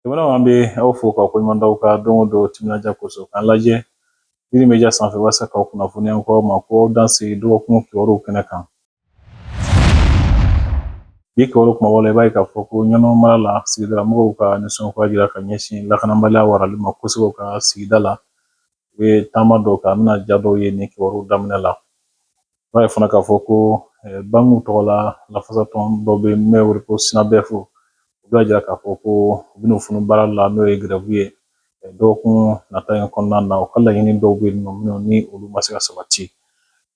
Jamana an bɛ aw fo ka koɲuman d'aw ka don o don timinadiya kosɔn k'an lajɛ Yiri Media sanfɛ walasa k'aw kunnafoniya aw ma ko aw dan sigi dɔgɔkun kibaruw kɛnɛ kan. Bi kibaru kumabaw la i b'a ye k'a fɔ ko Ɲɔnɔ mara la sigidalamɔgɔw ka nisɔngoya jira ka ɲɛsin lakanabaliya warali ma kosɛbɛ u ka sigida la. U ye taama dɔw kɛ, an bɛna ja dɔw ye nin kibaru daminɛ la. I b'a ye fana k'a fɔ ko bangiw tɔgɔ la lafasatɔn dɔ bɛ min bɛ wele ko SINABEF u b'a jira k'a fɔ ko u bɛna funu baara la n'o ye grève ye dɔgɔkun nata in kɔnɔna na. U ka laɲini dɔw bɛ yen nɔ minnu ni olu ma se ka sabati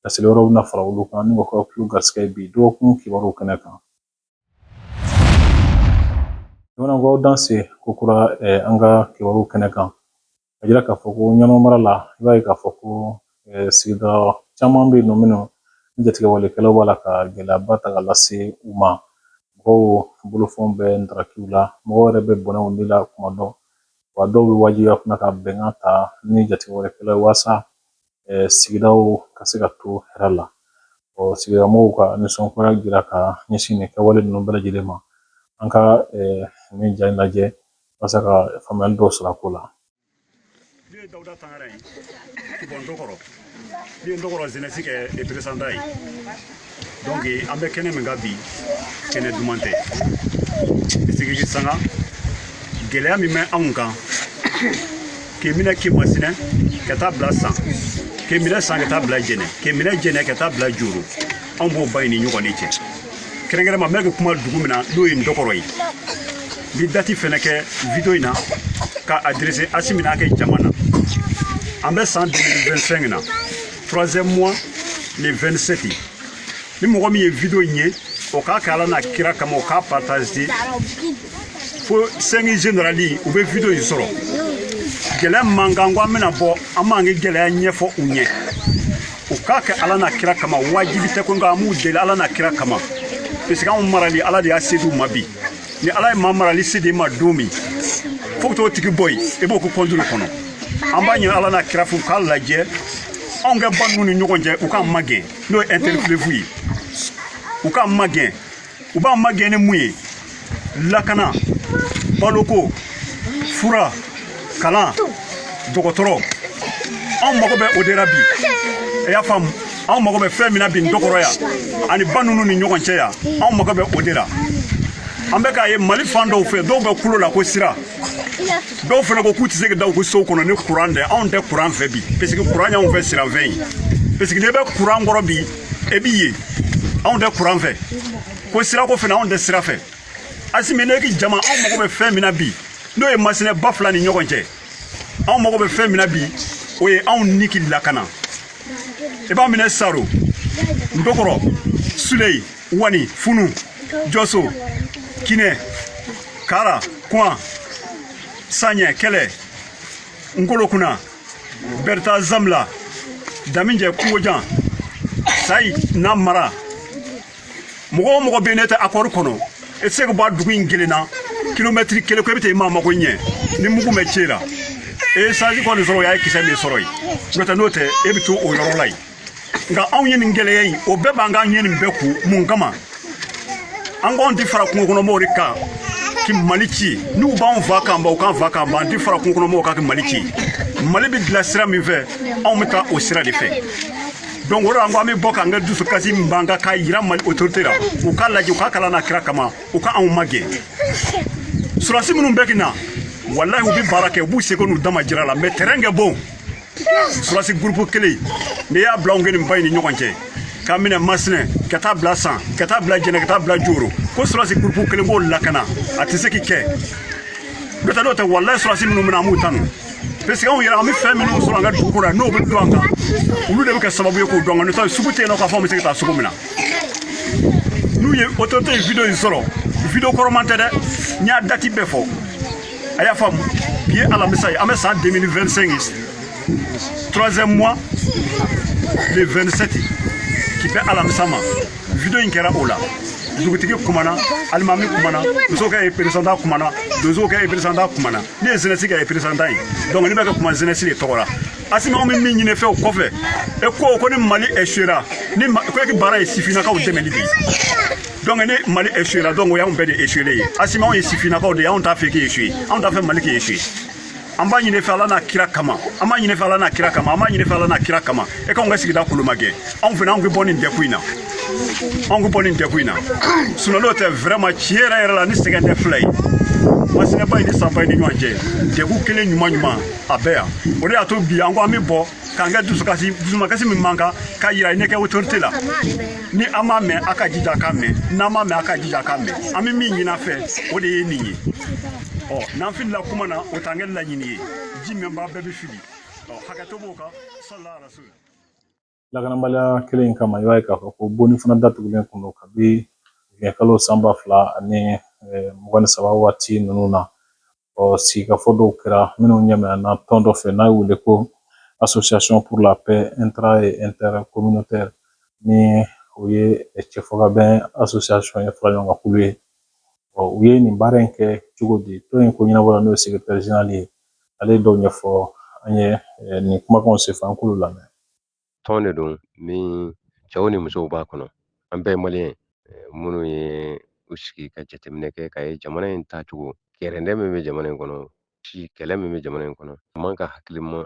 ka seli wɛrɛw bɛna fara olu kan ni o ka kulu garisɛgɛ bi dɔgɔkun kibaruw kɛnɛ kan. Jamana ko dan se ko kura an ka kibaruw kɛnɛ kan a jira k'a fɔ ko Ɲɔnɔ mara la i b'a ye k'a fɔ ko sigida caman bɛ yen nɔ minnu ni jatigɛ walekɛlaw b'a la ka gɛlɛyaba ta ka lase u ma. Mɔgɔw bolofɛnw bɛ ndarakiw la, mɔgɔw yɛrɛ bɛ bɔnɛw ni la kuma dɔ, wa dɔw bɛ wajibiya fana ka bɛnkan ta ni jatigɛ walekɛlaw waasa sigidaw ka se ka to hɛrɛ la. Sigidalamɔgɔw ka nisɔngoya jira ka ɲɛsin nin kɛwale ninnu bɛɛ lajɛlen ma. An ka nin ja in lajɛ walasa ka faamuyali dɔw sɔrɔ a ko la. Ni Dawuda Tangara ye Kubɔn Dokɔrɔ ni Dokɔrɔ jeunesse kɛ représentant ye donc an bɛ kɛnɛ min kan bi kɛnɛ duman tɛ sigi sanga gɛlɛya min bɛ anw kan k'i minɛ k'i masinɛ ka taa bila san k'i minɛ san ka taa bila jɛnɛ k'i minɛ jɛnɛ ka taa bila joro anw b'o ba ni ɲɔgɔn de cɛ kɛrɛnkɛrɛnma n bɛ ka kuma dugu min na n'o ye Dokɔrɔ ye ni dati fɛnɛ kɛ video in na ka adressé Asimi n'a kɛ jama na an bɛ san 2025 na 3e mois le 27 ni mɔgɔ min ye video in ye o k'a kɛ Ala n'a kira kama o k'a partager fo 5 générali u bɛ video in sɔrɔ gɛlɛya man kan ko an bɛna bɔ an b'an ka gɛlɛya ɲɛfɔ u ɲɛ u k'a kɛ Ala n'a kira kama wajibi tɛ ko nka an b'u deli Ala n'a kira kama parce que anw marali Ala de y'a se d'u ma bi ni Ala ye maa marali se d'e ma don min fo ka t'o tigi bɔ yen i b'o kɛ kɔntulu kɔnɔ an b'a ɲini Ala n'a kira fo k'a lajɛ anw ka ba ninnu ni ɲɔgɔn cɛ u k'an magɛn n'o ye interpellé ye u k'an magɛn u b'an magɛn ni mun ye lakana baloko fura kalan dɔgɔtɔrɔ anw mago bɛ o de la bi i y'a faamu anw mago bɛ fɛn min na bi Dokɔrɔ yan ani ba ninnu ni ɲɔgɔn cɛ yan anw mago bɛ o de la an bɛ k'a ye Mali fan dɔw fɛ dɔw bɛ kulo la ko sira dɔw fana ko k'u tɛ se ka da u ka sow kɔnɔ ni kuran tɛ anw tɛ kuran fɛ bi parce que kuran y'anw fɛ siranfɛn ye parce que n'i bɛ kuran kɔrɔ bi e b'i ye anw tɛ kuran fɛ ko sira ko fana anw tɛ sira fɛ Asimi ne ki jama anw mago bɛ fɛn min na bi n'o ye masinɛ ba fila ni ɲɔgɔn cɛ anw mago bɛ fɛn min na bi o ye anw ni ki lakana i b'a minɛ Saro Dokɔrɔ Sulei Wani Funu Joso Kinɛ Kara Kwan Saɲɛ Kɛlɛ Ngolokuna Berta Zamla Daminjɛ Kungojan Sayi n'a mara mɔgɔ o mɔgɔ bɛ ne tɛ accord kɔnɔ e tɛ se ka bɔ a dugu in kelen na kilomɛtiri kelen ko e bɛ taa i maa mago ɲɛ ni mugu bɛ ci la e ye sanji kɔni sɔrɔ o y'a ye kisɛ min sɔrɔ yen n'o tɛ e bɛ to o yɔrɔ la yen nka anw ye nin gɛlɛya in o bɛɛ b'an k'an ɲɛ nin bɛɛ kun mun kama an k'anw tɛ fara kungo kɔnɔ mɔgɔw de kan ki Mali ci n'u b'anw fa kan ban u k'an fa kan ban an tɛ fara kungo kɔnɔ mɔgɔw kan ki Mali ci Mali bɛ dilan sira min fɛ anw bɛ taa o sira de fɛ donc o de la an bɛ bɔ k'an ka dusukasi min b'an kan k'a yira Mali autorité la u k'a lajɛ u k'a kalan n'a kira kama u ka anw magɛn surasi minnu bɛ na walahi u bɛ baara kɛ u b'u seko n'u dama jira la mais terrain ka bon surasi groupe kelen n'i y'a bila anw kɛ nin ba in ni ɲɔgɔn cɛ k'a minɛ masinɛ ka taa bila san ka taa bila jɛnɛ ka taa bila joro ko surasi groupe kelen k'o lakana a tɛ se k'i kɛ n'o tɛ walahi surasi minnu bɛna an b'u tanu parce que anw yɛrɛ an bɛ fɛn minnu sɔrɔ an ka dugu kɔnɔ n'o bɛ don an kan olu de bɛ kɛ sababu ye k'o dɔn an kan n'o tɛ sugu tɛ yen nɔ k'a fɔ an bɛ se ka taa sugu min na n'u ye autorité ye video in sɔrɔ video kɔrɔman tɛ dɛ n y'a date bɛɛ fɔ a y'a faamu bi ye alamisa ye an bɛ san 2025 3e mois le 27 qui bɛ alamisa ma video in kɛra o la dugutigi kumana alimami kumana muso ka représentant kumana donso ka représentant kumana ne ye jeunesse ka représentant ye donc ne bɛ ka kuma jeunesse de tɔgɔ la Asimi anw bɛ min ɲini fɛ o kɔfɛ e ko ni Mali échouera ni ko e ka baara ye sifinnakaw dɛmɛli de ye donc ne Mali échoué la donc o y'anw bɛɛ de échoué ye Assimi anw ye sifinnakaw de ye anw t'a fɛ k'i échoué anw t'a fɛ Mali k'i échoué an b'a ɲini fɛ Ala n'a kira kama an b'a ɲini fɛ Ala n'a kira kama an b'a ɲini fɛ Ala n'a kira kama e k'anw ka sigida kolo ma kɛ anw fana anw ka bɔ nin degun in na anw ka bɔ nin degun in na sinon n'o tɛ vraiment tiɲɛ yɛrɛ la ni sɛgɛn tɛ fila ye Massinɛba in ni Sanba in ni ɲɔgɔn cɛ degun kelen ɲuman ɲuman a bɛɛ yan o de y'a to bi an ko an bɛ bɔ k'an kɛ dusumakasi min man kan k'a yira ne kɛ autorité la ni an m'a mɛn a ka jija k'a mɛn n'an m'a mɛn a ka jija k'a mɛn an bɛ min ɲini a fɛ o de ye nin ye n'an filila kuma na o t'an kɛ laɲini ye ji min b'a bɛɛ bɛ fili hakɛto b'o kan sallallahu alaihi wasallam lakanabaliya kelen in kama i b'a ye k'a fɔ ko bonni fana datugulen kun don kabi kalo sanba 2 ani 23 waati ninnu na sigikafɔ dɔw kɛra minnu ɲɛminɛna tɔn dɔ fɛ n'a ye wele ko association pour la paix intra et intercommunautaire ni o ye cɛfɔkabɛn association ye fara ɲɔgɔn kan kulu ye u ye nin baara in kɛ cogo di tɔn in ko ɲɛnabɔla n'o ye secrétaire général ye ale dɔw ɲɛfɔ an ye nin kumakanw senfɛ an k'olu lamɛn. Tɔn de don min cɛw ni musow b'a kɔnɔ an bɛɛ ye maliyɛn minnu ye u sigi ka jateminɛ kɛ ka ye jamana in taacogo kɛrɛndɛ min bɛ jamana in kɔnɔ kɛlɛ min bɛ jamana in kɔnɔ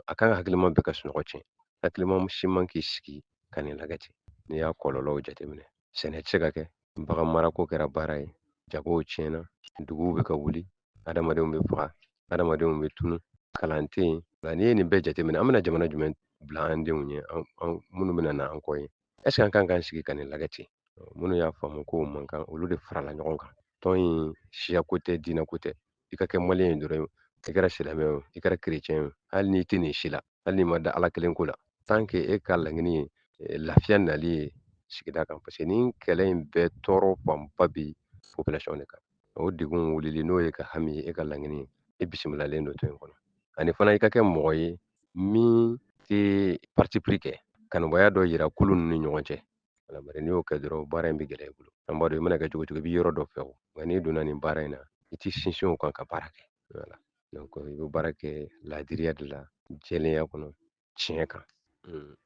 a kan ka hakilima bɛɛ ka sunɔgɔ tiɲɛ hakilima si man k'i sigi ka nin lagɛ ten n'i y'a kɔlɔlɔw jateminɛ sɛnɛ tɛ se ka kɛ bagan marako kɛra baara ye jagow tiɲɛna duguw bɛ ka wuli adamadenw bɛ faga adamadenw bɛ tunu kalan tɛ yen nka n'i ye nin bɛɛ jateminɛ an bɛna jamana jumɛn bila an denw ɲɛ an minnu bɛna na an kɔ ye est-ce que an kan k'an sigi ka nin lagɛ ten minnu y'a faamu ko man kan olu de farala ɲɔgɔn kan tɔn in siya ko tɛ diinɛ ko tɛ i ka kɛ maliyɛn ye dɔrɔn i kɛra silamɛ o i kɛra kerecɛn o hali n'i tɛ nin si la hali n'i ma da ala kelen ko la tant que e ka laɲini ye lafiya nali ye sigida kan parce que ni kɛlɛ in bɛɛ tɔɔrɔ fanba bi population de kan o degun wulili n'o ye ka hami ye e ka laɲini ye e bisimilalen don tɔn in kɔnɔ ani fana i ka kɛ mɔgɔ ye min tɛ parti pris kɛ kanubaya dɔ yira kulu ninnu ni ɲɔgɔn cɛ wala bari n'i y'o kɛ dɔrɔn baara in bɛ gɛlɛya i bolo an b'a dɔn i mana kɛ cogo cogo i bɛ yɔrɔ dɔ fɛ o nka n'i donna nin baara in na i tɛ sinsin o kan ka baara kɛ voilà donc i bɛ baara kɛ laadiriya de la jɛlenya kɔnɔ tiɲɛ kan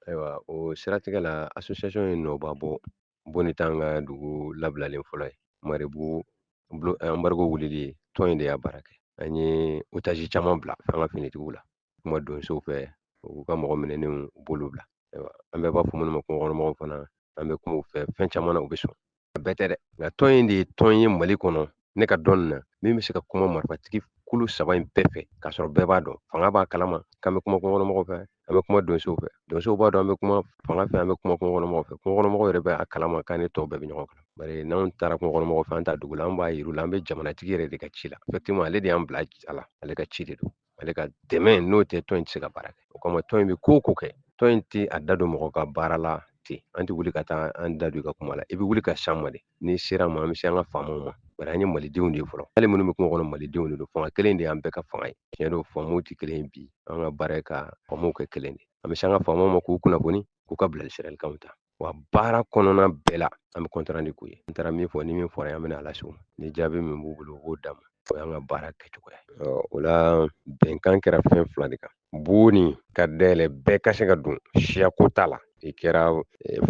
ayiwa o siratigɛ la association ye nɔba bɔ bonni t'an ka dugu labilalen fɔlɔ ye maribu embargo wulili ye tɔn in de y'a baara kɛ an ye otage caman bila an ka finitigiw la kuma donsow fɛ u ka mɔgɔ minɛnenw u b'olu bila ayiwa an bɛɛ b'a fɔ minnu ma kungokɔnɔmɔgɔw fana an bɛ kuma u fɛ fɛn caman na u bɛ sɔn a bɛɛ tɛ dɛ nka tɔn in de ye tɔn ye mali kɔnɔ ne ka dɔnni na min bɛ se ka kuma marifatigi kulu 3 in bɛɛ fɛ k'a sɔrɔ bɛɛ b'a dɔn fanga b'a kalama k'an bɛ kuma kungokɔnɔmɔgɔw fɛ an bɛ kuma donsow fɛ donsow b'a dɔn an bɛ kuma fanga fɛ an bɛ kuma kungokɔnɔmɔgɔw fɛ kungokɔnɔmɔgɔw yɛrɛ bɛ a kalama k'an ni tɔw bɛɛ bɛ ɲɔgɔn kan bari n'anw taara kungokɔnɔmɔgɔw fɛ an ta dugu la an b'a yir'u la an bɛ jamanatigi yɛrɛ de ka ci la effectivement ale de y'an bila a la ale ka ci de don ale ka dɛmɛ n'o tɛ tɔn in tɛ se ka baara kɛ o kama tɔn in bɛ ko o ko kɛ tɔn in tɛ a da don mɔgɔ ka baara la ten an tɛ wuli ka taa an da don i ka kuma la i bɛ wuli ka s'an ma de n'i sera ma an bɛ se an ka faamaw ma bari an ye malidenw de ye fɔlɔ hali minnu bɛ kungo kɔnɔ malidenw de don fanga kelen de y'an bɛɛ ka fanga ye tiɲɛ don faamuw tɛ kelen ye bi an ka baara ye ka faamuw kɛ kelen de an bɛ se an ka faamaw ma k'u kunnafoni k'u ka bilasiralikanw ta wa baara kɔnɔna bɛɛ la an bɛ kɔntran de k'u ye an taara min fɔ ni min fɔra an bɛna ala s'o ma ni jaabi min b'u bolo u b'o d'a ma o y'an ka baara kɛcogoya o la bɛnkan kɛra fɛn 2 de kan bonni ka dayɛlɛ bɛɛ ka se ka don siya ko t'a la i kɛra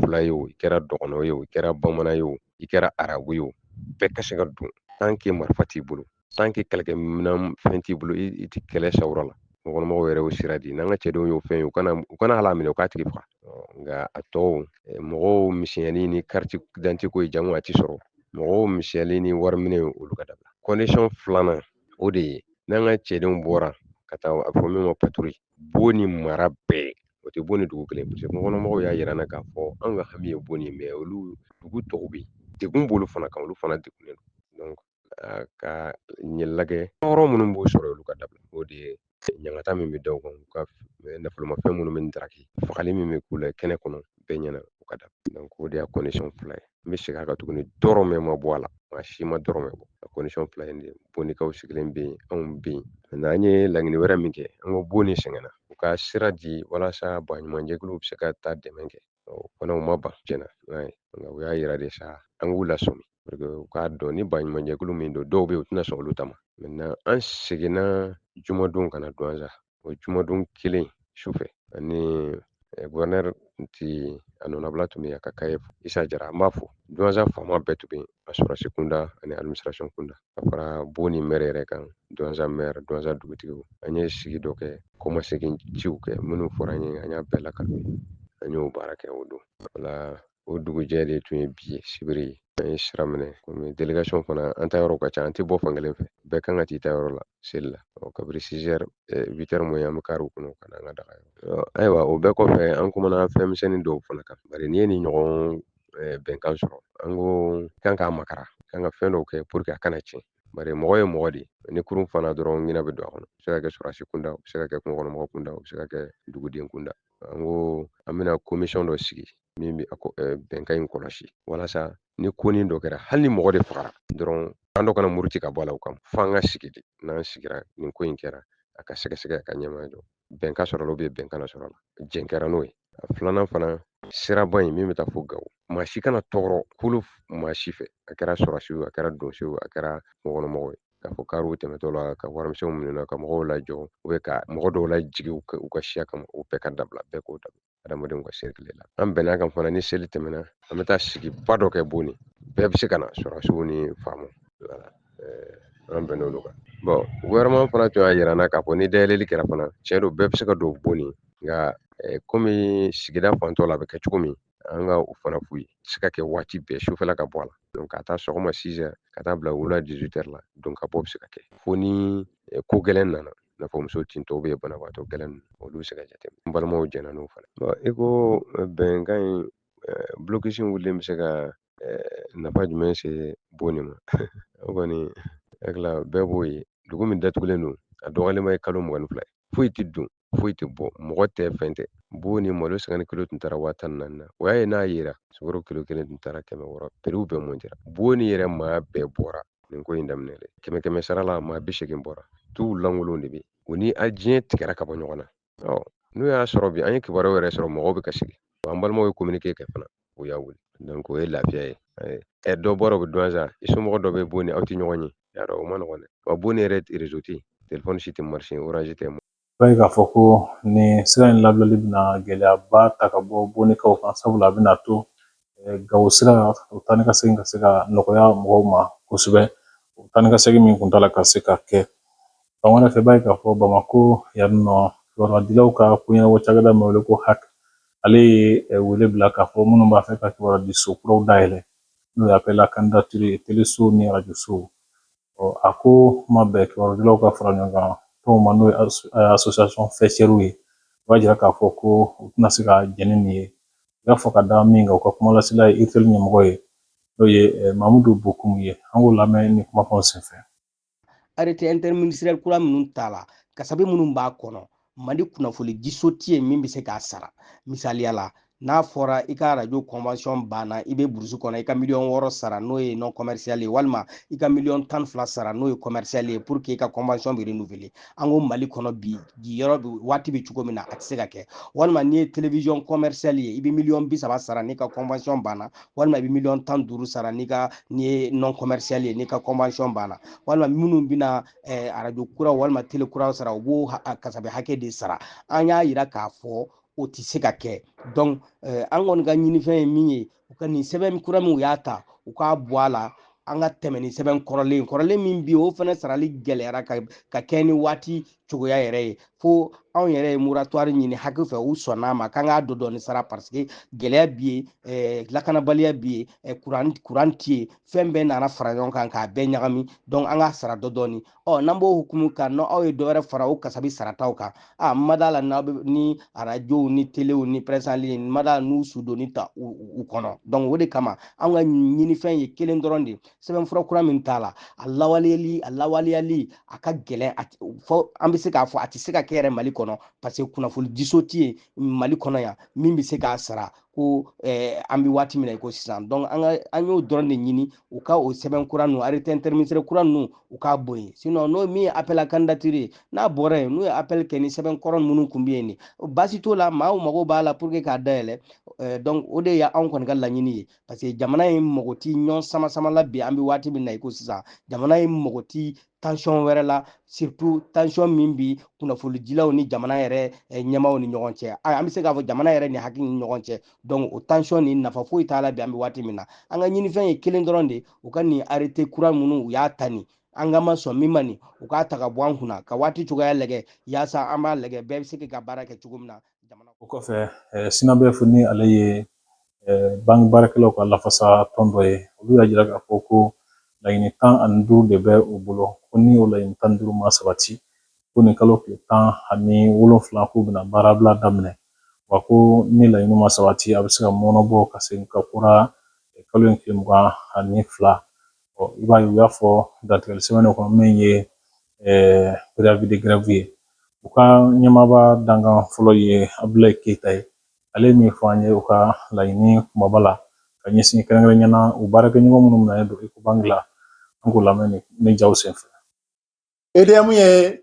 fila ye o i kɛra dɔgɔnɔ ye o i kɛra bamanan ye o i kɛra arabu ye o bɛɛ ka se ka don tant que marifa t'i bolo tant que kɛlɛkɛminɛn fɛn t'i bolo i tɛ kɛlɛ sawura la mɔgɔkɔnɔmɔgɔw yɛrɛ y'o sira di n'an ka cɛdenw y'o fɛn ye u kana hala minɛ u k'a tigi faga nka a tɔw mɔgɔw misɛnyali ni carte d'identité ko ye jango a tɛ sɔrɔ mɔgɔw misɛnyali ni wari minɛ olu ka dabila condition 2nan o de ye n'an ka cɛdenw bɔra ka taa a fɔ min ma patrouille bon ni mara bɛɛ o tɛ bon ni dugu kelen parce que kungokɔnɔmɔgɔw y'a yira n na k'a fɔ an ka hami ye bon ye mais olu dugu tɔw bɛ yen degun b'olu fana kan olu fana degunnen don donc ka ɲɛ lagɛ tɔɔrɔ minnu b'o sɔrɔ olu ka dabila o de ye ɲangata min bɛ da u kan u ka nafolomafɛn minnu bɛ daraki fagali min bɛ k'u la kɛnɛ kɔnɔ bɛɛ ɲɛna u ka dabila donc o de y'a condition 2 ye n bɛ segin a kan tuguni dɔrɔmɛ ma bɔ a la maa si ma dɔrɔmɛ bɔ a condition 2 ye nin de bonnikaw sigilen bɛ yen anw bɛ yen maintenant an ye laɲini wɛrɛ min kɛ an ko bonni sɛgɛnna u ka sira di walasa baɲumankɛkuluw bɛ se ka taa dɛmɛ kɛ o fana u ma ban tiɲɛna nka u y'a yira de sa an k'u lasɔmi pour que u k'a dɔn ni baɲumankɛkulu min don dɔw bɛ yen u tɛna sɔn olu ta ma maintenant an seginna jumadon ka na don an sa o jumadon kelen sufɛ ani gouverneur ti a nɔnabila tun bɛ yen a ka k'a ye Isa Jara an b'a fo Duwanza faama bɛɛ tun bɛ yen a sɔrɔsi kunda ani administration kunda ka fara Bo ni maire yɛrɛ kan Duwanza maire Duwanza dugutigiw an ye sigi dɔ kɛ kɔmasegin ciw kɛ minnu fɔra an ye an y'a bɛɛ lakale an y'o baara kɛ o don wala o dugujɛ de tun ye bi ye sibiri ye an ye sira minɛ komi délégation fana an ta yɔrɔ ka ca an tɛ bɔ fankelen fɛ bɛɛ kan ka t'i ta yɔrɔ la seli la kabiri 6 heures 8 heures moins an bɛ kariw kɔnɔ ka na an ka daga yɔrɔ ayiwa o bɛɛ kɔfɛ an kumana fɛn misɛnnin dɔw fana kan bari n'i ye nin ɲɔgɔn bɛnkan sɔrɔ an ko kan k'a makara kan ka fɛn dɔw kɛ pour que a kana tiɲɛ bari mɔgɔ ye mɔgɔ de ye ni kurun fana dɔrɔn ɲinɛ bɛ don a kɔnɔ a bɛ se ka kɛ sɔrɔsi kunda o bɛ se ka kɛ kungokɔnɔmɔgɔ kunda o bɛ se ka kɛ duguden kunda an ko an bɛna commission dɔ sigi min bɛ bɛnkan in kɔlɔsi walasa ni konin dɔ kɛra hali ni mɔgɔ de fagara dɔrɔn an dɔ kana muruti ka bɔ a la o kama f'an ka sigi de n'an sigira nin ko in kɛra a ka sɛgɛsɛgɛ a ka ɲɛmaya dɔn bɛnkan sɔrɔla bɛnkan na sɔrɔla jɛn kɛra n'o ye a filanan fana siraba in min bɛ taa fo Gawo maa si kana tɔɔrɔ kolo maa si fɛ a kɛra sɔrɔsiw a kɛra donsow a kɛra kungokɔnɔmɔgɔw ye k'a fɔ kariw tɛmɛtɔ la ka warimisɛnw minɛ ka mɔgɔw lajɔ ka mɔgɔ dɔw lajigin u ka siya kama o bɛɛ ka dabila bɛɛ k'o dabila adamadenw ka sirikile la an bɛnna kan fana ni seli tɛmɛna an bɛ taa sigiba dɔ kɛ Boni bɛɛ bɛ se ka na sɔrɔsiw ni faamaw voilà an bɛnn'olu kan gouvernement fana tun y'a yira n na k'a fɔ ni dayɛlɛli kɛra fana tiɲɛ don bɛɛ bɛ se ka don Boni nka komi sigida fantɔ la a bɛ kɛ cogo min an ka o fana f'u ye se ka kɛ waati bɛɛ sufɛla ka bɔ a la donc ka taa sɔgɔma 6 heures ka taa bila wula 18 heures la donc ka bɔ bɛ se ka kɛ fo ni ko gɛlɛn nana i n'a fɔ muso tintɔ banabagatɔ gɛlɛn ninnu olu bɛ se ka jateminɛ n balimaw jɛnna n'o fana i ko bɛnkan in blocus in wulilen bɛ se ka nafa jumɛn se Boni ma o kɔni hakili la bɛɛ b'o ye dugu min datugulen don a dɔgɔyalenba ye kalo 22 ye foyi tɛ don foyi tɛ bɔ mɔgɔ tɛ fɛn tɛ Boni malo sangani kilo tun taara 14,000 na o y'a ye n'a yera sukaro kilo 1 tun taara 600 prix bɛɛ montera Boni yɛrɛ maa bɛɛ bɔra nin ko in daminɛ 100 sara la maa 80 bɔra tout lankolon de bɛ o ni diɲɛ tigɛra ka bɔ ɲɔgɔn na n'o y'a sɔrɔ bi an ye kibaruyaw yɛrɛ sɔrɔ mɔgɔw bɛ ka sigi an balimaw ye communiqué kɛ fana o y'a wuli donc o ye lafiya ye dɔ bɔra o bɛ Duwanza i somɔgɔ dɔ bɛ Boni aw tɛ ɲɔgɔn ye yarɔ o ma nɔgɔn dɛ wa Boni yɛrɛ réseau tɛ yen téléphone si tɛ marché Orange tɛ I b'a ye k'a fɔ ko nin sira in labilali bɛna gɛlɛyaba ta ka bɔ Bonikaw kan sabula a bɛna to Gawo sira o taa ni ka segin ka se ka nɔgɔya mɔgɔw ma kosɛbɛ o taa ni ka segin min kun t'a la ka se ka kɛ fan wɛrɛ fɛ i b'a ye k'a fɔ Bamako yan nɔ kibaruya ka koɲɛnabɔ cakɛda min wele ko HAC ale ye wele bila k'a fɔ minnu b'a fɛ ka kibaruya di so kuraw dayɛlɛ n'o ye appel à candidature teleso ni arajosow a ko ma bɛn kibaruya ka fara ɲɔgɔn kan tɔnw ma n'o ye association fɛsɛriw ye o b'a jira k'a fɔ ko u tɛna se ka jɛn ni nin ye i y'a fɔ ka da min kan u ka kumalasila ye ITEL ɲɛmɔgɔ ye n'o ye Mamudu Bokum ye an k'o lamɛn ni kumakanw senfɛ arrêté interministériel kura minnu ta la kasabi minnu b'a kɔnɔ Mali kunnafoni diso tɛ yen min bɛ se k'a sara misaliya la n'a fɔra i ka radio convention banna i bɛ burusi kɔnɔ i ka 6 sara n'o ye non commercial ye walima i ka 12 sara n'o ye commercial ye pour que i ka convention bɛ renouveler an ko Mali kɔnɔ bi yɔrɔ waati bɛ cogo min na a tɛ se ka kɛ walima n'i ye télévision commercial ye i bɛ 30 sara n'i ka convention banna walima i bɛ 15 sara n'i ye non commercial ye n'i ka convention banna walima minnu bɛna radio kura walima télé kura sara u b'o kasabi hakɛ de sara an y'a yira k'a fɔ o tɛ se ka kɛ donc an kɔni ka ɲinifɛn ye min ye u ka nin sɛbɛn kura min u y'a ta u k'a bɔ a la an ka tɛmɛ ni sɛbɛn kɔrɔlen min bi o fana sarali gɛlɛyara ka kɛ ni waati cogoya yɛrɛ ye fo anw yɛrɛ ye moratoire ɲini hakɛ fɛ u sɔnn'a ma k'an k'a dɔ dɔɔni sara parce que gɛlɛya bi yen lakanabaliya bi yen kuran ti yen fɛn bɛɛ nana fara ɲɔgɔn kan k'a bɛɛ ɲagami donc an k'a sara dɔ dɔɔni n'an b'o hukumu kan n'aw ye dɔ wɛrɛ fara o kasabi sarataw kan n ma d'a la n'aw bɛ ni arajow ni telew ni presse en ligne n ma d'a la n'u sudonni ta u kɔnɔ donc o de kama an ka ɲinifɛn ye kelen dɔrɔn de sɛbɛnfura kura min t'a la a lawaleyali a ka gɛlɛn fɔ an bɛ se k'a fɔ a tɛ se ka kɛ yɛrɛ Mali kɔnɔ parce que kunnafoni diso tɛ yen Mali kɔnɔ yan min bɛ se k'a sara ko an bɛ waati min na i ko sisan donc an y'o dɔrɔn de ɲini u ka o sɛbɛn kura ninnu arrêté interministériel kura ninnu u k'a bɔ yen sinon n'o min ye appel à candidature ye n'a bɔra yen n'u ye appel kɛ ni sɛbɛn kɔrɔ minnu kun bɛ yen ni baasi t'o la maaw mago b'a la pour que k'a dayɛlɛ donc o de ye anw kɔni ka laɲini ye parce que jamana in mago ti ɲɔgɔn sama la bi an bɛ waati min na i ko sisan jamana in mago ti tension wɛrɛ la surtout tension min bi kunnafonidilaw ni jamana yɛrɛ ɲɛmaaw ni ɲɔgɔn cɛ an bɛ se k'a fɔ jamana yɛrɛ ni hakili ni ɲɔgɔn cɛ donc o tension ni nafa foyi t'a la bi an bɛ waati min na an ka ɲinifɛn ye kelen dɔrɔn de u ka nin arrêté kura minnu u y'a ta nin an ka ma sɔn min ma nin u k'a ta ka bɔ an kunna ka waati cogoya lajɛ yaasa an b'a lajɛ bɛɛ bɛ se ka baara kɛ cogo min na jamana o kɔfɛ Sinabefu ni ale ye banque baarakɛlaw ka lafasa tɔn dɔ ye olu y'a jira k'a fɔ ko laɲini 15 de bɛ u bolo ko ni o laɲini 15 ma sabati ko nin kalo tile 17 k'u bɛna baarabila daminɛ wa ko ni laɲini ma sabati a bɛ se ka mɔnɔbɔ ka segin ka kura kalo in tile 22 i b'a ye u y'a fɔ datigɛli sɛbɛnnen kɔnɔ min ye préavis de grève ye u ka ɲɛmaaba dankan fɔlɔ ye Abdulaye Keyita ye ale ye min fɔ an ye u ka laɲini kumaba la ka ɲɛsin kɛrɛnkɛrɛnnena u baarakɛɲɔgɔn minnu minɛnen don Ecobank la an k'o lamɛn ni jaw senfɛ. EDM ye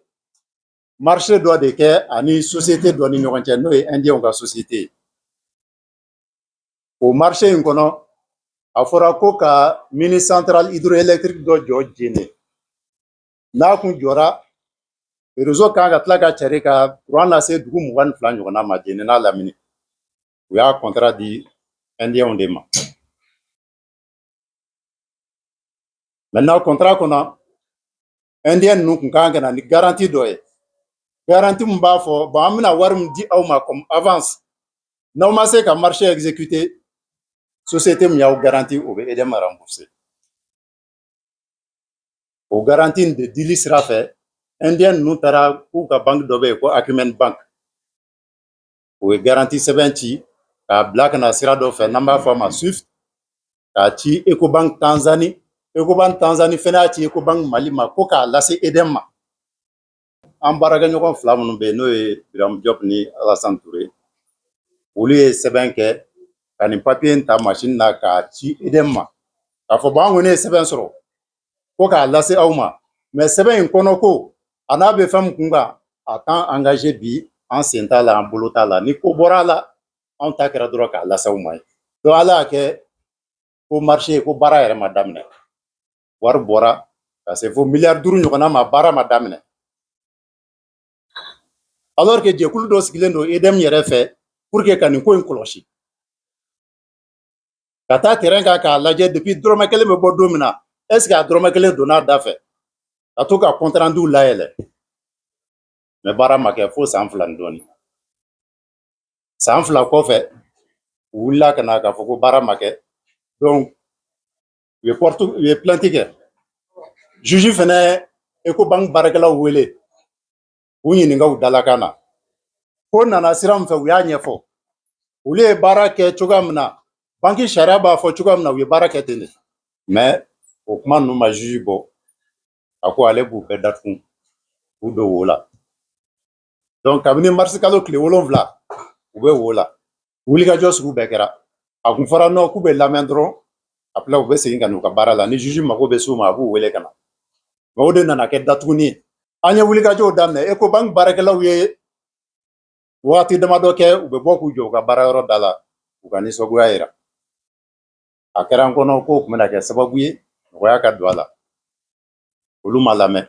marché dɔ de kɛ ani société dɔ ni ɲɔgɔn cɛ n'o ye indien ka société ye o marché in kɔnɔ a fɔra ko ka mini centrale hydroélectrique dɔ jɔ Djéné n'a kun jɔra réseau kan ka tila ka cari ka courant lase dugu 22 ɲɔgɔnna ma Djéné n'a lamini u y'a contrat di indien de ma maintenant contrat kɔnɔ indien ninnu kun kan ka na ni garantie dɔ ye garantie mun b'a fɔ bon an bɛna wari min di aw ma comme avance n'aw ma se ka marché exécuter société min y'aw garantie o bɛ EDM rembourser o garantie de dili sira fɛ indien ninnu taara k'u ka banque dɔ bɛ yen ko Acrimen Bank o ye garantie sɛbɛn ci k'a bila ka na sira dɔ fɛ n'an b'a fɔ a ma SWIFT k'a ci Ecobank Tanzanie Ecobank Tanzanie fɛnɛ y'a ci Ecobank Mali ma ko k'a lase EDM ma an baarakɛɲɔgɔn 2 minnu bɛ yen n'o ye Biram Diop ni Alassane Touré olu ye sɛbɛn kɛ ka nin papier ta machine na k'a ci EDM ma k'a fɔ bon an kɔni ye sɛbɛn sɔrɔ ko k'a lase aw ma mais sɛbɛn in kɔnɔ ko a n'a bɛ fɛn min kun kan a t'an engagé bi an sen t'a la an bolo t'a la ni ko bɔra a la anw ta kɛra dɔrɔn k'a lase aw ma ye donc ala y'a kɛ ko marché ko baara yɛrɛ ma daminɛ wari bɔra ka se fo miliyari 5 ɲɔgɔnna ma baara ma daminɛ alors que jɛkulu dɔ sigilen don EDM yɛrɛ fɛ pour que ka nin ko in kɔlɔsi ka taa terrain kan k'a lajɛ depuis dɔrɔmɛ 1 bɛ bɔ don min na est ce que a dɔrɔmɛ 1 donna a da fɛ ka to ka compte rendu layɛlɛ mais baara ma kɛ fo san 2 ni dɔɔni san 2 kɔfɛ u wulila ka na k'a fɔ ko baara ma kɛ donc u ye plainte kɛ juge fɛnɛ Ecobank baarakɛlaw wele u ɲininka u dalakan na ko nana sira min fɛ u y'a ɲɛfɔ olu ye baara kɛ cogoya min na banki sariya b'a fɔ cogoya min na u ye baara kɛ ten de mais o kuma ninnu ma juge bɔ a ko ale b'u bɛɛ datugu k'u don wo la donc kabini marisi kalo tile 7 u bɛ wo la wulikajɔ sugu bɛɛ kɛra a kun fɔra non k'u bɛ lamɛn dɔrɔn après u bɛ segin ka n'u ka baara la ni juge mago bɛ s'u ma a b'u wele ka na mais o de nana kɛ datuguni ye an ye wulikajɔw daminɛ Ecobank baarakɛlaw ye waati damadɔ kɛ u bɛ bɔ k'u jɔ u ka baarayɔrɔ da la u ka nisɔngoya yira a kɛra an kɔnɔ k'o tun bɛna kɛ sababu ye nɔgɔya ka don a la olu ma lamɛn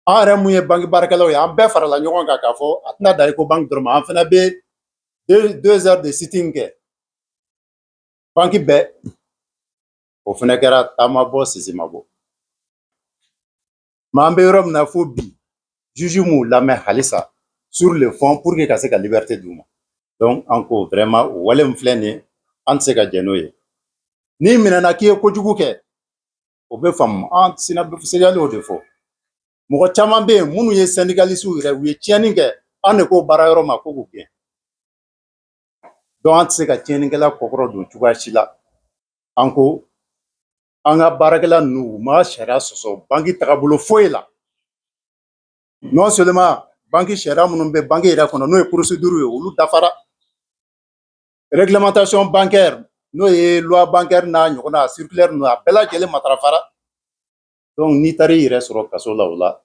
an yɛrɛ mun ye banki baarakɛlaw ye an bɛɛ farala ɲɔgɔn kan k'a fɔ a tɛna da Ecobank dɔrɔn ma an fana bɛ 2 heures de sitting kɛ banki bɛɛ o fana kɛra taama bɔ sisi ma bɔ mais an bɛ yɔrɔ min na fo bi juge m'u lamɛn halisa sur le fond pour que ka se ka liberté d'u ma donc an ko vraiment o wale min filɛ nin ye an tɛ se ka jɛn n'o ye n'i minɛna k'i ye kojugu kɛ o bɛ faamu an Sinabefu y'o de fɔ mɔgɔ caman bɛ yen minnu ye syndicalistes yɛrɛ u ye tiɲɛni kɛ an de ko baara yɔrɔ ma ko k'u gɛn donc an tɛ se ka tiɲɛnikɛla kɔkɔrɔ don cogoya si la an ko an ka baarakɛla ninnu u ma sariya sɔsɔ banki tagabolo foyi la non seulement banki sariya minnu bɛ banki yɛrɛ kɔnɔ n'o ye procédure ye olu dafara réglementation bancaire n'o ye loi bancaire n'a ɲɔgɔnna circulaire ninnu a bɛɛ lajɛlen matarafara donc n'i taara i yɛrɛ sɔrɔ kaso la o la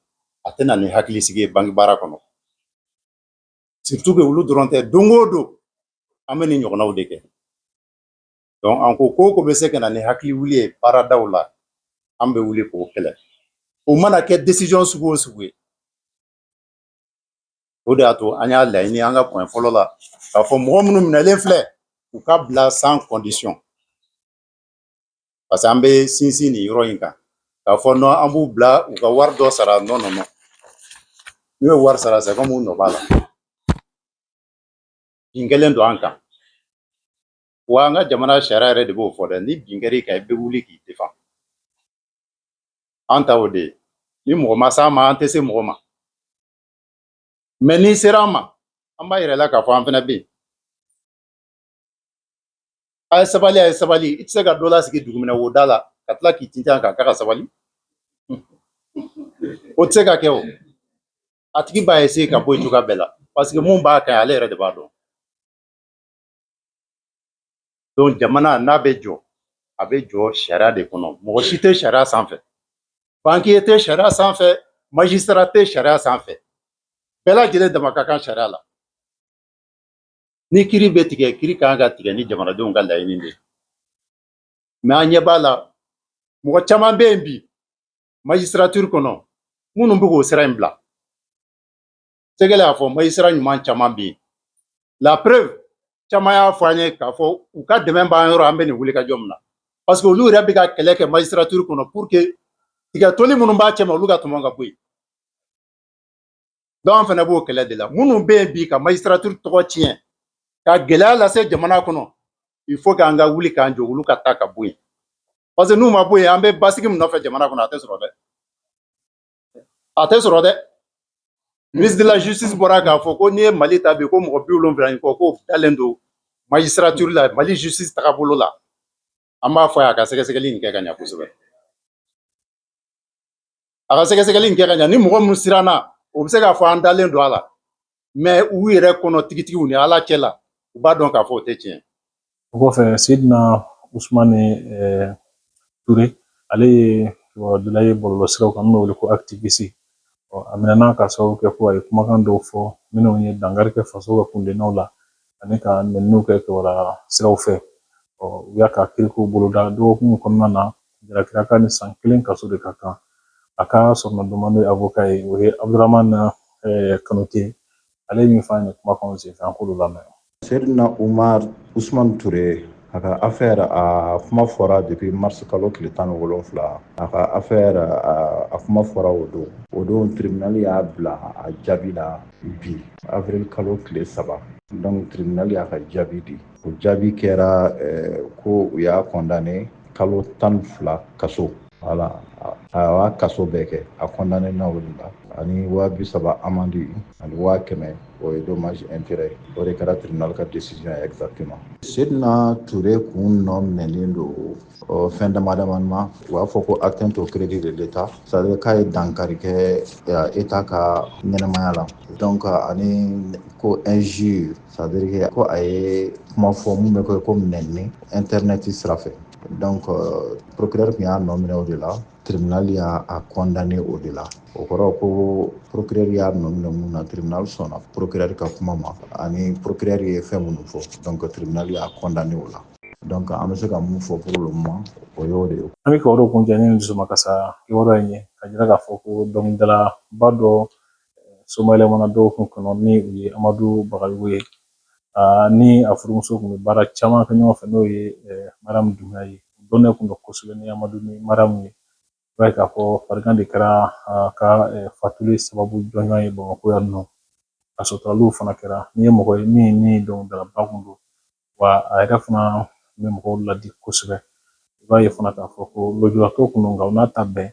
a tɛna ni hakilisigi ye banque baara kɔnɔ surtout que olu dɔrɔn tɛ don o don an bɛ ni ɲɔgɔnnaw de kɛ donc an ko ko bɛ se ka na ni hakili wuli ye baaradaw la an bɛ wuli k'o kɛlɛ o mana kɛ décision sugu o sugu ye o de y'a to an y'a laɲini an ka point fɔlɔ la k'a fɔ mɔgɔ minnu minɛlen filɛ u ka bila sans condition parce que an bɛ sinsin nin yɔrɔ in kan k'a fɔ non an b'u bila u ka wari dɔ sara non non non n'u ye wari sara c'est comme u nɔ b'a la bin kɛlen don an kan wa an ka jamana sariya yɛrɛ de b'o fɔ dɛ ni bin kɛr'i kan i bɛ wuli k'i défend an ta o de ye ni mɔgɔ ma s'an ma an tɛ se mɔgɔ ma mais n'i sera an ma an b'a yɛrɛ la k'a fɔ an fana bɛ yen a ye sabali i tɛ se ka dɔ lasigi dugumɛnɛ woda la ka tila k'i tintin kan k'a ka sabali o tɛ se ka kɛ o a tigi b'a essayer ka bɔ yen cogoya bɛɛ la parce que mun b'a kan ale yɛrɛ de b'a dɔn donc jamana n'a bɛ jɔ a bɛ jɔ sariya de kɔnɔ mɔgɔ si tɛ sariya sanfɛ banquier tɛ sariya sanfɛ magistrat tɛ sariya sanfɛ bɛɛ lajɛlen dama ka kan sariya la ni kiiri bɛ tigɛ kiiri kan ka tigɛ ni jamanadenw ka laɲini de mais an ɲɛ b'a la mɔgɔ caman bɛ yen bi magistrature kɔnɔ minnu bɛ k'o sira in bila sɛgɛlɛ y'a fɔ magistrat ɲuman caman bɛ yen la preuve caman y'a fɔ an ye k'a fɔ u ka dɛmɛ b'an yɔrɔ an bɛ nin wuli ka jɔ min na parce que olu yɛrɛ bɛ ka kɛlɛ kɛ magistrature kɔnɔ pour que tigɛtɔli minnu b'a cɛma olu ka tɔmɔ ka bɔ yen donc an fana b'o kɛlɛ de la minnu bɛ yen bi ka magistrature tɔgɔ tiɲɛ ka gɛlɛya lase jamana kɔnɔ il faut que an ka wuli k'an jɔ olu ka taa ka bɔ yen parce que n'u ma bɔ yen an bɛ basigi min nɔfɛ jamana kɔnɔ a tɛ sɔrɔ dɛ ministre de la justice bɔra k'a fɔ ko n'i ye mali ta bi ko mɔgɔ 70 in kɔ k'o dalen don magistrature la mali justice tagabolo la an b'a fɔ a ka sɛgɛsɛgɛli in kɛ ka ɲɛ kosɛbɛ a ka sɛgɛsɛgɛli in kɛ ka ɲɛ ni mɔgɔ min siranna o bɛ se k'a fɔ an dalen don a la mais u yɛrɛ kɔnɔ tigitigiw ni ala cɛ la u b'a dɔn k'a fɔ o tɛ tiɲɛ o kɔfɛ Seydina Usumani Ture ale ye kibaruya ye bɔlɔlɔsiraw kan n'o wele ko activiste a minɛna ka sababu kɛ ko a ye kumakan dɔw fɔ minnu ye dankari kɛ faso ka kundennaw la ani ka nɛniniw kɛ kibaruya siraw fɛ u y'a ka kirikow boloda dɔgɔkun kɔnɔna na jalakira ka ni san 1 kaso de ka kan a ka sɔrɔnadɔma n'o ye avocat ye o ye Abdramane Kanute ale ye min fɔ an ye kumakanw senfɛ an k'olu lamɛn. Seydina Usumani Ture a ka affaire a kuma fɔra depuis mars kalo tile 17 a ka affaire a kuma fɔra o don tribunal y'a bila a jaabi la bi avril kalo tile 3 donc tribunal y'a ka jaabi di o jaabi kɛra ko u y'a condamné kalo 12 kaso voilà a y'a kaso bɛɛ kɛ a condamné na o de la ani 30,000 amende ani 100,000 o ye dommage intérêt o de kɛra tribunal ka décision ye exactement. Seydina Ture kun nɔ minɛlen don fɛn dama ma u b'a fɔ ko atteinte au crédit de l'État c'est à dire k'a ye dankari kɛ État ka ɲɛnɛmaya la donc ani ko injure c'est à dire ko a ye kuma fɔ mun bɛ kɛ ko minɛni internet sira fɛ donc procureur kun y'a nɔ minɛ o de la tribunal y'a condamné o de la o kɔrɔ ko procureur y'a nɔ minɛ mun na tribunal sɔnna procureur ka kuma ma ani procureur ye fɛn minnu fɔ donc tribunal y'a condamné o la donc an bɛ se ka mun fɔ pour le moment o y'o de ye. An bɛ kibaruyaw kun cɛ ni dusuma kasa kibaruya in ye ka jira k'a fɔ ko dɔnkilidalaba dɔ somayɛlɛmana dɔgɔkun kɔnɔ ni u ye Amadu Bagayoko ye ni a furumuso kun bɛ baara caman kɛ ɲɔgɔn fɛ n'o ye Mariam Dunbiya ye o dɔnnen kun don kosɛbɛ ni Amadu ni Mariam ye i b'a ye k'a fɔ farigan de kɛra a ka fatuli sababu jɔnjɔn ye Bamakɔ yan nɔ a suturaliw fana kɛra ni ye mɔgɔ ye min ni dɔnkilidalaba kun don wa a yɛrɛ fana bɛ mɔgɔw ladi kosɛbɛ i b'a ye fana k'a fɔ ko lujuratɔw kun don nka u n'a ta bɛɛ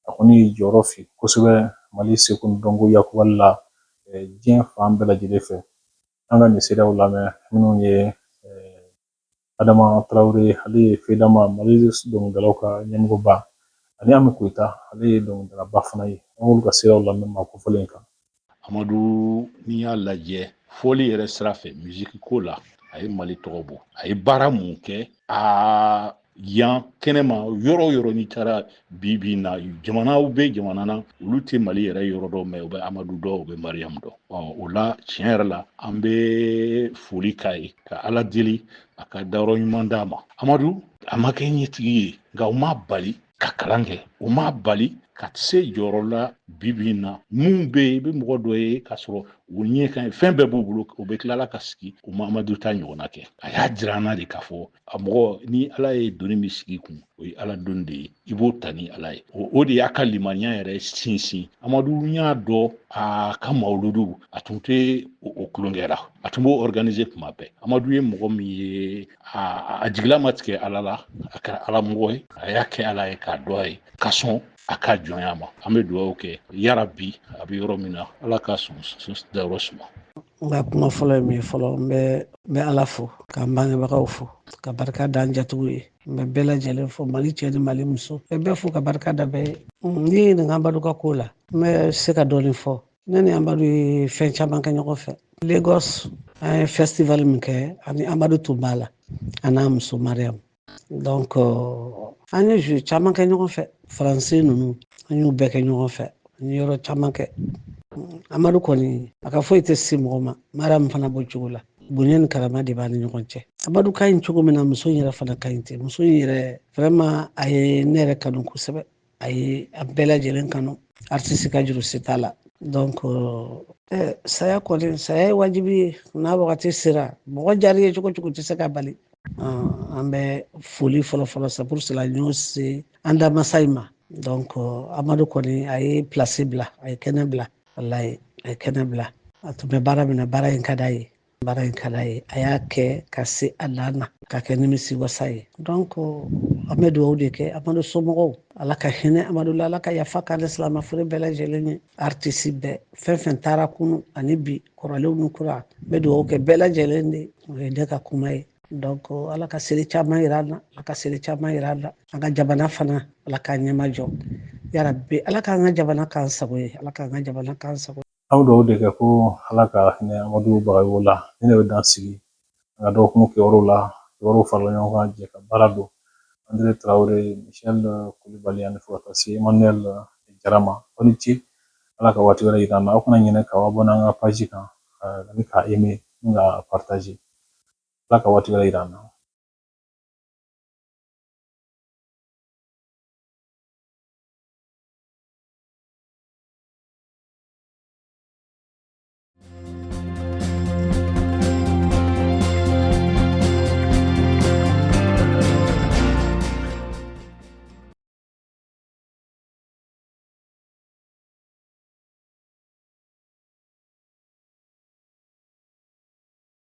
a kɔni ye jɔyɔrɔ fi kosɛbɛ Mali seko ni dɔnko yakubali la diɲɛ fan bɛɛ lajɛlen fɛ an ka nin seerew lamɛn minnu ye Adama Tarawele ale ye FEDAMA Mali dɔnkilidalaw ka ɲɛmɔgɔba ani Ami Koyita ale ye dɔnkilidalaba fana ye an k'olu ka seerew lamɛn maa kofɔlen kan. Amadu n'i y'a lajɛ fɔli yɛrɛ sira fɛ musique ko la a ye Mali tɔgɔ bɔ a ye baara mun kɛ a yan kɛnɛma yɔrɔ yɔrɔ ni taara bi bi na jamanaw bɛ jamana na olu tɛ Mali yɛrɛ yɔrɔ dɔn mais u bɛ Amadu dɔn u bɛ Mariam dɔn o la tiɲɛ yɛrɛ la an bɛ foli k'a ye ka Ala deli a ka dayɔrɔ ɲuman d'a ma Amadu a ma kɛ ɲɛtigi ye nka u ma bali ka kalan kɛ u ma bali ka se jɔyɔrɔ la bi bi na mun bɛ yen i bɛ mɔgɔ dɔ ye k'a sɔrɔ u ɲɛ ka ɲi fɛn bɛɛ b'u bolo u bɛ tilala ka sigi u ma Amadu ta ɲɔgɔnna kɛ a y'a jira an na de k'a fɔ a mɔgɔ ni Ala ye doni min sigi kun o ye Ala don de ye i b'o ta ni Ala ye o de y'a ka limaniya yɛrɛ sinsin Amadu y'a dɔn a ka mawuludu a tun tɛ o tulonkɛ a tun b'o organiser tuma bɛɛ Amadu ye mɔgɔ min ye a jigila ma tigɛ Ala la a kɛra Ala mɔgɔ ye a y'a kɛ Ala ye k'a dɔn a ye ka sɔn a ka jɔnya ma an bɛ dugawu kɛ yarabi a bɛ yɔrɔ min na Ala ka sɔn dayɔrɔ suma n ka kuma fɔlɔ ye min ye fɔlɔ n bɛ Ala fo ka n bangebagaw fo ka barika da an jatigiw ye n bɛ bɛɛ lajɛlen fo Mali cɛ ni Mali muso n bɛ bɛɛ fo ka barika da bɛɛ ye n'i ye ɲininka Amadu ka ko la n bɛ se ka dɔɔnin fɔ ne ni Amadu ye fɛn caman kɛ ɲɔgɔn fɛ Lagos an ye festival min kɛ ani Amadu tun b'a la a n'a muso Mariam donc an ye jeu caman kɛ ɲɔgɔn fɛ Faransi ninnu an y'u bɛɛ kɛ ɲɔgɔn fɛ an ye yɔrɔ caman kɛ Amadu kɔni a ka foyi tɛ se mɔgɔ ma Mariam fana bɔ cogo la bonya ni karama de b'a ni ɲɔgɔn cɛ Amadu ka ɲi cogo min na muso in yɛrɛ fana ka ɲi ten muso in yɛrɛ vraiment a ye ne yɛrɛ kanu kosɛbɛ a ye a bɛɛ lajɛlen kanu artiste ka juru si t'a la donc saya kɔni saya ye wajibi ye n'a wagati sera mɔgɔ jari ye cogo cogo tɛ se ka bali an bɛ foli fɔlɔfɔlɔ c'est pour cela n y'o se an da masa in ma donc Amadu kɔni a ye place bila a ye kɛnɛ bila wallahi a ye kɛnɛ bila a tun bɛ baara min na baara in ka d'a ye baara in ka d'a ye a y'a kɛ ka se a dan na ka kɛ nimisi wasa ye donc an bɛ dugawu de kɛ Amadu somɔgɔw Ala ka hinɛ Amadu la Ala ka yafa k'ale silamɛfuru bɛɛ lajɛlen ye artiste bɛɛ fɛn fɛn taara kunun ani bi kɔrɔlenw ni kura n bɛ dugawu kɛ bɛɛ lajɛlen de o ye ne ka kuma ye donc Ala ka seli caman yira an na Ala ka seli caman yira an na an ka jamana fana Ala k'a ɲɛma jɔ yarabi Ala k'an ka jamana k'an sago ye Ala k'an ka jamana k'an sago ye an bɛ dugawu de kɛ ko Ala ka hinɛ Amadu Bagayogo la ni ne bɛ dan sigi an ka dɔgɔkun kɛyɔrɔw la kibaruw farala ɲɔgɔn kan jɛ ka baara don Andre Traore Michel Kulibali ani fo ka taa se Emmanuel Jarama aw ni ce Ala ka waati wɛrɛ yira an na aw kana ɲinɛ ka abonné an ka page kan ani ka aimer ni ka partager Ala ka waati wɛrɛ yira an na